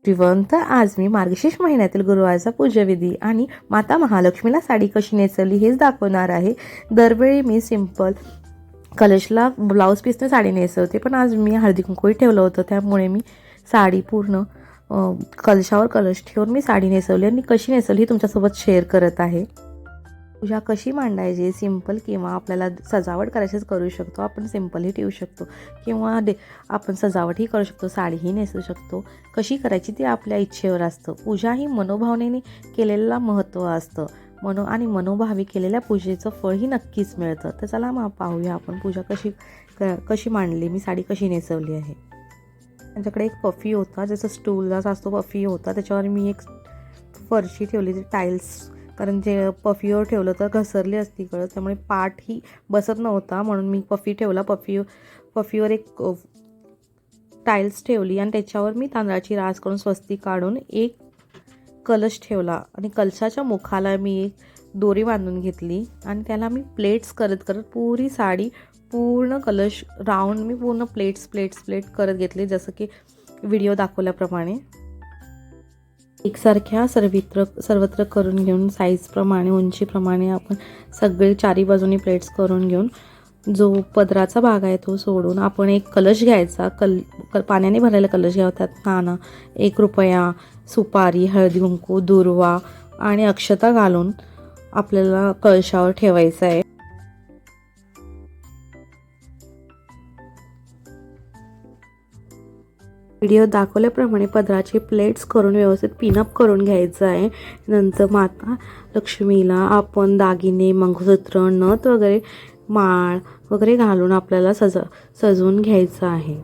जिवंत आज मी मार्गशीर्ष महिन्यातील गुरुवारचा पूजाविधी आणि माता महालक्ष्मीला साडी कशी नेसवली हेच दाखवणार आहे। दरवेळी मी सिंपल कलशला ब्लाऊज पीसने साडी नेसवते, पण आज मी हळदी कुंकू ठेवलं होतं, त्यामुळे मी साडी पूर्ण कलशावर कलश ठेवून मी साडी नेसवली आणि कशी नेसवली ही तुमच्यासोबत शेअर करत आहे। पूजा कशी मांडायची, सिंपल किंवा आपल्याला सजावट करायचीच करू शकतो, आपण सिंपलही ठेवू शकतो किंवा आपण सजावटही करू शकतो, साडीही नेसू शकतो। कशी करायची ती आपल्या इच्छेवर असतं। पूजा ही मनोभावनेने केलेलं महत्त्व असतं, मनोभावी केलेल्या पूजेचं फळही नक्कीच मिळतं। तर चला मग पाहूया आपण पूजा कशी मांडली, मी साडी कशी नेसवली आहे। त्यांच्याकडे एक पफी होता, जसं स्टूलचा असतो पफी होता, त्याच्यावर मी एक फरशी ठेवली, टाईल्स, कारण जे पफीवर ठेवलं तर घसरली असती कळत, त्यामुळे पाठही बसत नव्हता, म्हणून मी पफी ठेवला। पफीवर एक टाईल्स ठेवली आणि त्याच्यावर मी तांदळाची रास करून स्वस्तिक काढून एक कलश ठेवला आणि कलशाच्या मुखाला मी एक दोरी बांधून घेतली आणि त्याला मी प्लेट्स करत पुरी साडी पूर्ण कलश राऊंड मी पूर्ण प्लेट्स करत घेतली, जसं की व्हिडिओ दाखवल्याप्रमाणे एकसारख्या सर्वत्र करून घेऊन साईजप्रमाणे उंचीप्रमाणे आपण सगळे चारी बाजूनी प्लेट्स करून घेऊन जो पदराचा भाग आहे तो सोडून आपण एक कलश घ्यायचा, पाण्याने भरलेला कलश घ्यावा, त्यात नाणं, 1 रुपया, सुपारी, हळदी कुंकू, दुर्वा आणि अक्षता घालून आपल्याला कलशावर ठेवायचं आहे। व्हिडिओ दाखवल्याप्रमाणे पदराचे प्लेट्स करून व्यवस्थित पिनअप करून घ्यायचं आहे। नंतर माता लक्ष्मीला आपण दागिने, मंगळसूत्र, नथ वगैरे, माळ वगैरे घालून आपल्याला सजवून घ्यायचं आहे।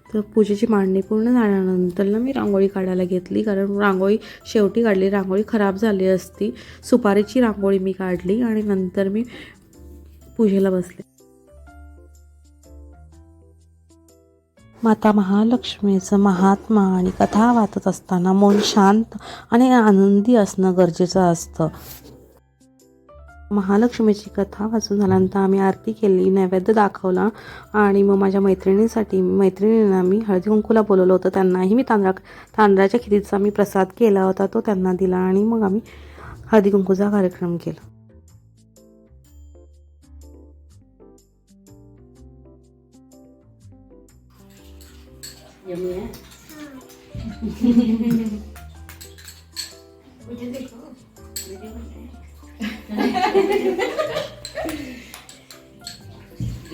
तर पूजेची मांडणी पूर्ण झाल्यानंतर मी रांगोळी काढायला घेतली, कारण रांगोळी शेवटी काढली, रांगोळी खराब झाली असती। सुपारीची रांगोळी मी काढली आणि नंतर मी पूजेला बसले। माता महालक्ष्मीचं महात्मा आणि कथा वाचत असताना मन शांत आणि आनंदी असणं गरजेचं असतं। महालक्ष्मीची कथा वाचून झाल्यानंतर आम्ही आरती केली, नैवेद्य दाखवला आणि मग माझ्या मैत्रिणींना मी हळदी कुंकूला बोलवलं होतं, त्यांनाही मी तांदळाच्या खिरीचा मी प्रसाद केला होता, तो त्यांना दिला आणि मग आम्ही हळदी कुंकूचा कार्यक्रम केला।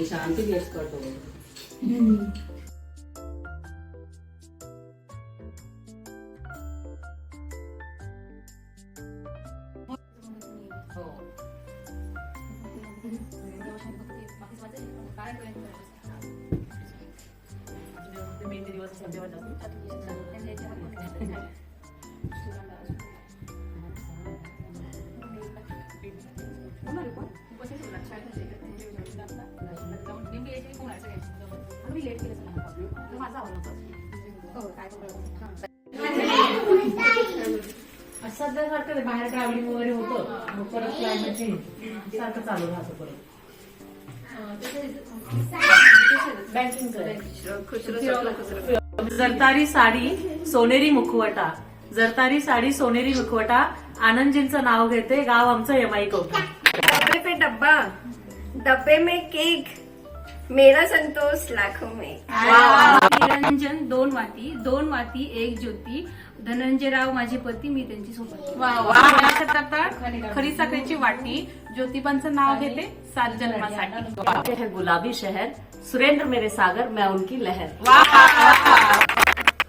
शांति गैस कर दो। सध्यासारखं बाहेर ट्रॅव्हलिंग वगैरे होतं, मग परत क्लायमेट सारखं चालू राहतं परत बँकिंग। जरतारी साडी सोनेरी मुखवटा, जरतारी साडी सोनेरी मुखवटा, आनंदजींचं नाव घेते, गाव आमचं यमाई कौठा। डब्बे पे डब्बा, डब्बे में केक, मेरा संतोष लाखों में। निरंजन 2 वाती, 2 वाती 1 ज्योती, धनंजयराव माझे पती, मी त्यांची सोबत। खरी साखरेची वाटी, ज्योतिबांचं नाव घेते, 7 जन्मासाठी। है गुलाबी शहर, सुरेंद्र मेरे सागर, मैं उनकी लहर।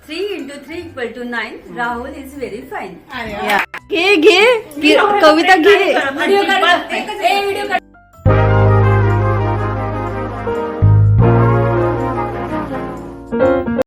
3 into 3 = 9, Rahul is very fine. घे कविता घे. अजिबात